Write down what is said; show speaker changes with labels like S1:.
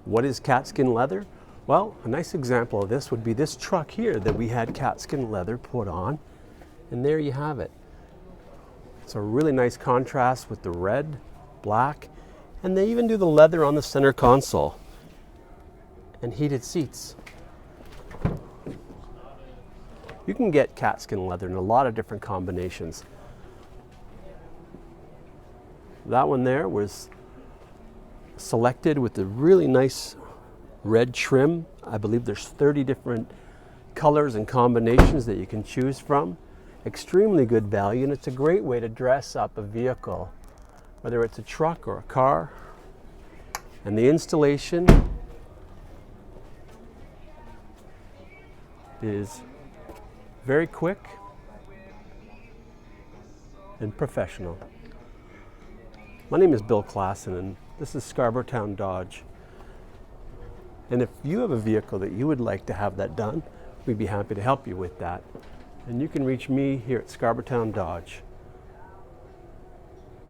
S1: What is Katzkin leather? Well, a nice example of this would be this truck here that we had Katzkin leather put on. And there you have it. It's a really nice contrast with the red, black, and they even do the leather on the center console. And heated seats. You can get Katzkin leather in a lot of different combinations. That one there was selected with the really nice red trim. I believe there's 30 different colors and combinations that you can choose from. Extremely good value, and it's a great way to dress up a vehicle, whether it's a truck or a car. And the installation is very quick and professional. My name is Bill Klassen, and this is Scarborotown Dodge. And if you have a vehicle that you would like to have that done, we'd be happy to help you with that. And you can reach me here at Scarborotown Dodge.